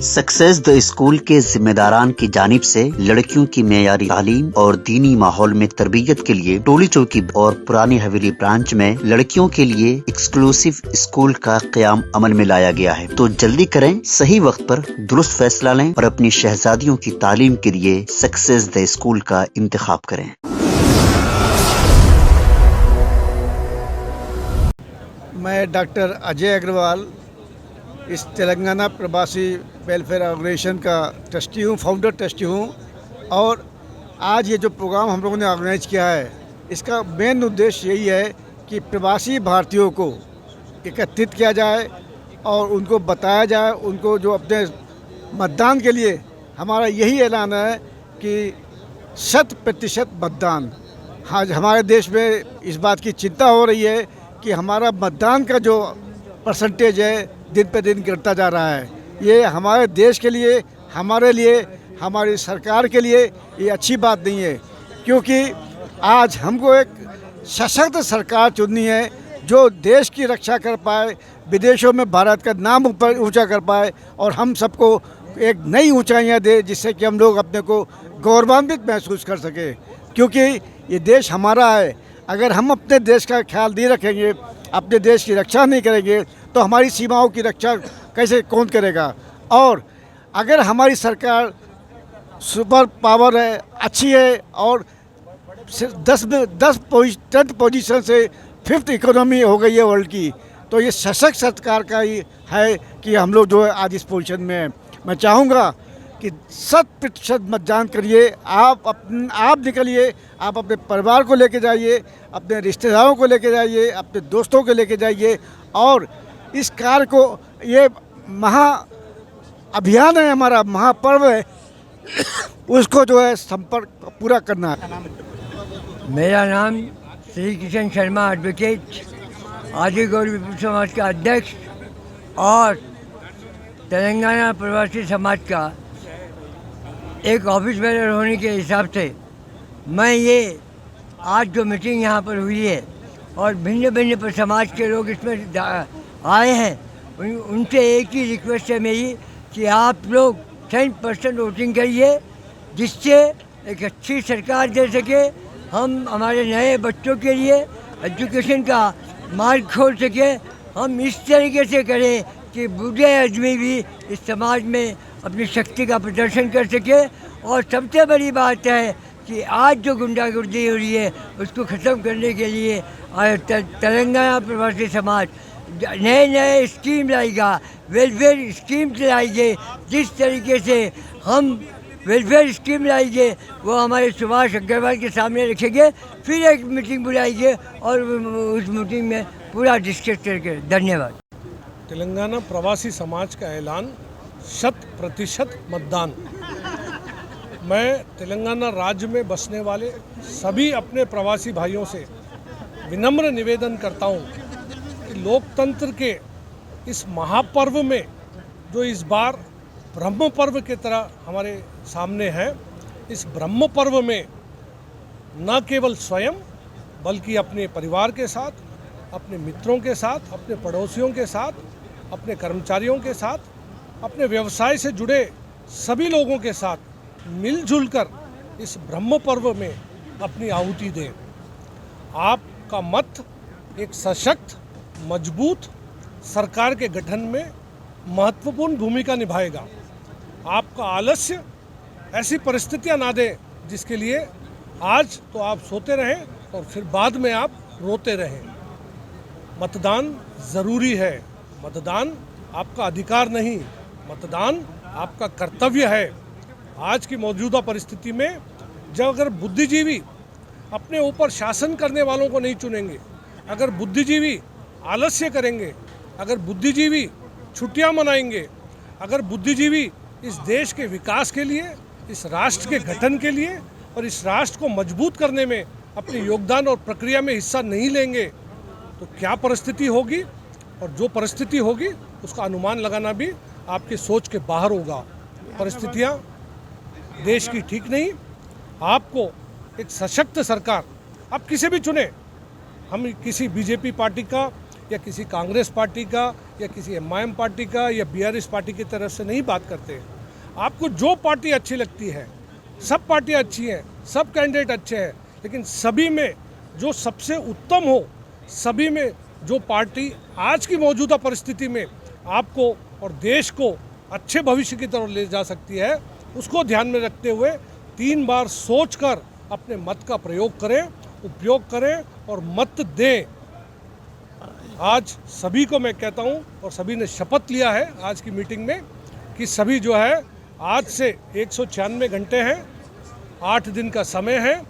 Success the school के जिम्मेदारान की जानिब से लड़कियों की मेयारी तालीम और दीनी माहौल में तरबियत के लिए टोली चौकी और पुरानी हवेली ब्रांच में लड़कियों के लिए एक्सक्लूसिव स्कूल का क़याम अमल में लाया गया है। तो जल्दी करें, सही वक्त पर दुरुस्त फैसला लें और अपनी शहजादियों की तालीम के लिए सक्सेस द स्कूल का इंतखाब करें। मैं डॉक्टर अजय अग्रवाल इस तेलंगाना प्रवासी वेलफेयर ऑर्गेनाइजेशन का ट्रस्टी हूँ, फाउंडर ट्रस्टी हूँ। और आज ये जो प्रोग्राम हम लोगों ने ऑर्गेनाइज किया है, इसका मेन उद्देश्य यही है कि प्रवासी भारतीयों को एकत्रित किया जाए और उनको बताया जाए, उनको जो अपने मतदान के लिए हमारा यही ऐलान है कि 100% मतदान। आज हमारे देश में इस बात की चिंता हो रही है कि हमारा मतदान का जो परसेंटेज है दिन पे दिन गिरता जा रहा है। ये हमारे देश के लिए, हमारे लिए, हमारी सरकार के लिए ये अच्छी बात नहीं है, क्योंकि आज हमको एक सशक्त सरकार चुननी है जो देश की रक्षा कर पाए, विदेशों में भारत का नाम ऊपर ऊंचा कर पाए और हम सबको एक नई ऊंचाइयां दे, जिससे कि हम लोग अपने को गौरवान्वित महसूस कर सके। क्योंकि ये देश हमारा है। अगर हम अपने देश का ख्याल नहीं रखेंगे, अपने देश की रक्षा नहीं करेंगे, तो हमारी सीमाओं की रक्षा कैसे कौन करेगा। और अगर हमारी सरकार सुपर पावर है, अच्छी है और 10 पोजीशन से 5th इकोनॉमी हो गई है वर्ल्ड की, तो ये सशक्त सरकार का ही है कि हम लोग जो है आज इस पोजीशन में हैं। मैं चाहूँगा कि 100% मतदान करिए। आप निकलिए, आप अपने परिवार को लेके जाइए, अपने रिश्तेदारों को लेके जाइए, अपने दोस्तों को लेके जाइए और इस कार्य को, ये महा अभियान है, हमारा महापर्व है, उसको जो है संपर्क पूरा करना है। मेरा नाम श्री किशन शर्मा, एडवोकेट, आदि गौर विपुल समाज का अध्यक्ष और तेलंगाना प्रवासी समाज का एक ऑफिस बेरर होने के हिसाब से मैं ये आज जो मीटिंग यहाँ पर हुई है और भिन्न भिन्न समाज के लोग इसमें आए हैं, उनसे एक ही रिक्वेस्ट है मेरी कि आप लोग 10% वोटिंग करिए, जिससे एक अच्छी सरकार दे सके, हम हमारे नए बच्चों के लिए एजुकेशन का मार्ग खोल सके। हम इस तरीके से करें कि बूढ़े आदमी भी इस समाज में अपनी शक्ति का प्रदर्शन कर सके। और सबसे बड़ी बात है कि आज जो गुंडागर्दी हो रही है उसको ख़त्म करने के लिए तेलंगाना प्रवासी समाज नए स्कीम लाएगा, वेलफेयर स्कीम लाएंगे। जिस तरीके से हम वेलफेयर स्कीम लाएंगे वो हमारे सुभाष अग्रवाल के सामने रखेंगे, फिर एक मीटिंग बुलाएंगे और उस मीटिंग में पूरा डिस्कस करके। धन्यवाद। तेलंगाना प्रवासी समाज का ऐलान 100% मतदान। मैं तेलंगाना राज्य में बसने वाले सभी अपने प्रवासी भाइयों से विनम्र निवेदन करता हूं कि लोकतंत्र के इस महापर्व में जो इस बार ब्रह्म पर्व की तरह हमारे सामने है, इस ब्रह्म पर्व में न केवल स्वयं बल्कि अपने परिवार के साथ, अपने मित्रों के साथ, अपने पड़ोसियों के साथ, अपने कर्मचारियों के साथ, अपने व्यवसाय से जुड़े सभी लोगों के साथ मिलजुल कर इस ब्रह्म पर्व में अपनी आहुति दें। आपका मत एक सशक्त, मजबूत सरकार के गठन में महत्वपूर्ण भूमिका निभाएगा। आपका आलस्य ऐसी परिस्थितियां ना दे जिसके लिए आज तो आप सोते रहें और फिर बाद में आप रोते रहें। मतदान ज़रूरी है। मतदान आपका अधिकार नहीं, मतदान आपका कर्तव्य है। आज की मौजूदा परिस्थिति में जब अगर बुद्धिजीवी अपने ऊपर शासन करने वालों को नहीं चुनेंगे, अगर बुद्धिजीवी आलस्य करेंगे, अगर बुद्धिजीवी छुट्टियां मनाएंगे, अगर बुद्धिजीवी इस देश के विकास के लिए, इस राष्ट्र के गठन के लिए और इस राष्ट्र को मजबूत करने में अपने योगदान और प्रक्रिया में हिस्सा नहीं लेंगे, तो क्या परिस्थिति होगी। और जो परिस्थिति होगी उसका अनुमान लगाना भी आपकी सोच के बाहर होगा। परिस्थितियाँ देश की ठीक नहीं। आपको एक सशक्त सरकार, आप किसी भी चुने, हम किसी बीजेपी पार्टी का या किसी कांग्रेस पार्टी का या किसी MIM पार्टी का या BRS पार्टी की तरफ से नहीं बात करते। आपको जो पार्टी अच्छी लगती है, सब पार्टियाँ अच्छी हैं, सब कैंडिडेट अच्छे हैं, लेकिन सभी में जो सबसे उत्तम हो, सभी में जो पार्टी आज की मौजूदा परिस्थिति में आपको और देश को अच्छे भविष्य की तरफ ले जा सकती है, उसको ध्यान में रखते हुए 3 बार सोचकर अपने मत का प्रयोग करें, उपयोग करें और मत दें। आज सभी को मैं कहता हूं और सभी ने शपथ लिया है आज की मीटिंग में कि सभी जो है आज से 196 घंटे हैं, 8 दिन का समय है।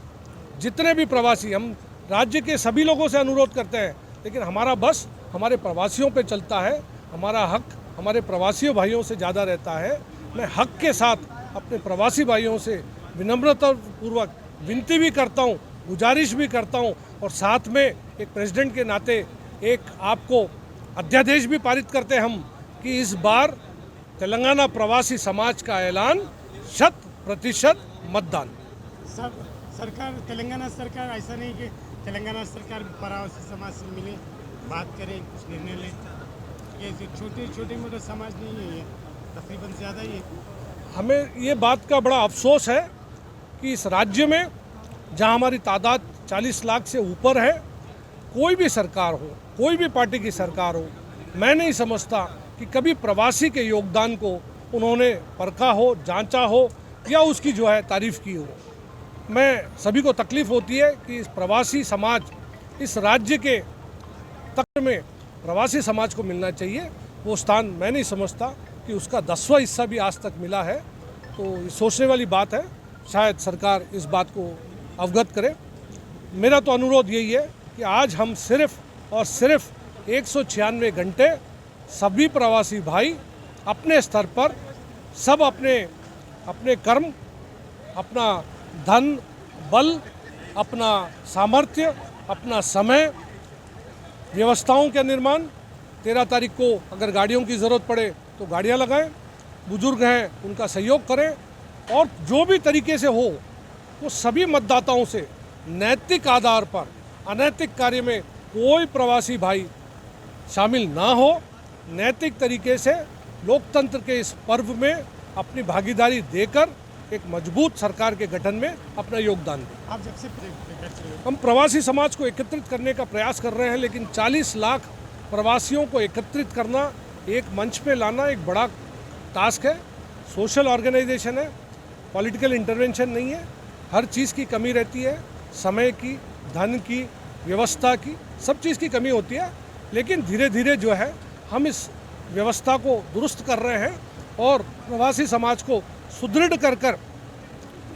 जितने भी प्रवासी, हम राज्य के सभी लोगों से अनुरोध करते हैं, लेकिन हमारा बस हमारे प्रवासियों पे चलता है, हमारा हक हमारे प्रवासी भाइयों से ज़्यादा रहता है। मैं हक के साथ अपने प्रवासी भाइयों से विनम्रतापूर्वक विनती भी करता हूँ, गुजारिश भी करता हूँ और साथ में एक प्रेसिडेंट के नाते एक आपको अध्यादेश भी पारित करते हम कि इस बार तेलंगाना प्रवासी समाज का ऐलान 100% मतदान। सरकार, तेलंगाना सरकार ऐसा नहीं कि तेलंगाना सरकार प्रवासी समाज से मिले, बात करें, कुछ निर्णय ले। ये छोटे मोटे समाज नहीं है, ये तकरीबन ज़्यादा ही है। हमें ये बात का बड़ा अफसोस है कि इस राज्य में जहां हमारी तादाद 40 लाख से ऊपर है, कोई भी सरकार हो, कोई भी पार्टी की सरकार हो, मैं नहीं समझता कि कभी प्रवासी के योगदान को उन्होंने परखा हो, जांचा हो या उसकी जो है तारीफ की हो। मैं सभी को तकलीफ़ होती है कि इस प्रवासी समाज, इस राज्य के तक में प्रवासी समाज को मिलना चाहिए वो स्थान। मैं नहीं समझता कि उसका 10वां हिस्सा भी आज तक मिला है, तो ये सोचने वाली बात है। शायद सरकार इस बात को अवगत करे। मेरा तो अनुरोध यही है कि आज हम सिर्फ और सिर्फ 196 घंटे सभी प्रवासी भाई अपने स्तर पर सब अपने कर्म, अपना धन बल, अपना सामर्थ्य, अपना समय, व्यवस्थाओं का निर्माण। 13 तारीख को अगर गाड़ियों की ज़रूरत पड़े तो गाड़ियां लगाएं, बुजुर्ग हैं उनका सहयोग करें और जो भी तरीके से हो वो सभी मतदाताओं से नैतिक आधार पर अनैतिक कार्य में कोई प्रवासी भाई शामिल ना हो, नैतिक तरीके से लोकतंत्र के इस पर्व में अपनी भागीदारी देकर एक मजबूत सरकार के गठन में अपना योगदान दें। आप जब से हम प्रवासी समाज को एकत्रित करने का प्रयास कर रहे हैं, लेकिन 40 लाख प्रवासियों को एकत्रित करना, एक मंच पे लाना एक बड़ा टास्क है। सोशल ऑर्गेनाइजेशन है, पॉलिटिकल इंटरवेंशन नहीं है। हर चीज़ की कमी रहती है, समय की, धन की, व्यवस्था की, सब चीज़ की कमी होती है, लेकिन धीरे धीरे जो है हम इस व्यवस्था को दुरुस्त कर रहे हैं और प्रवासी समाज को सुदृढ़ कर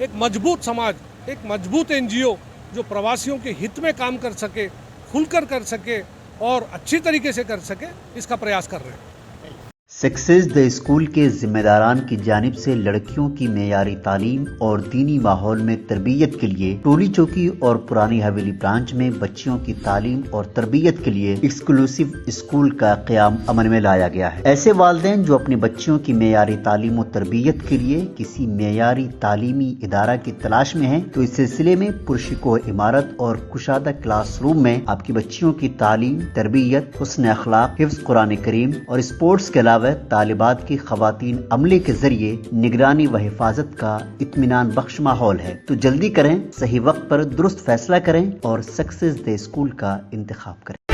एक मजबूत समाज, एक मजबूत NGO जो प्रवासियों के हित में काम कर सके, खुलकर कर सके और अच्छी तरीके से कर सके, इसका प्रयास कर रहे हैं। सक्सेस द स्कूल के जिम्मेदारान की जानिब से लड़कियों की मेयारी तालीम और दीनी माहौल में तरबियत के लिए टोली चौकी और पुरानी हवेली ब्रांच में बच्चियों की तालीम और तरबियत के लिए एक्सक्लूसिव स्कूल का क़याम अमल में लाया गया है। ऐसे वालिदैन जो अपनी बच्चियों की मेयारी तालीम और तरबियत के लिए किसी मेयारी तालीमी इदारा की तलाश में है, तो इस सिलसिले में पुरशिको इमारत और कुशादा क्लासरूम में आपकी बच्चियों की तालीम, तरबियत, हुस्न अखलाक, हिफ्ज़ कुरान करीम और स्पोर्ट्स के अलावा तालिबात की खवातीन अमले के जरिए निगरानी व हिफाजत का इत्मीनान बख्श माहौल है। तो जल्दी करें, सही वक्त पर दुरुस्त फैसला करें और सक्सेस द स्कूल का इंतखाब करें।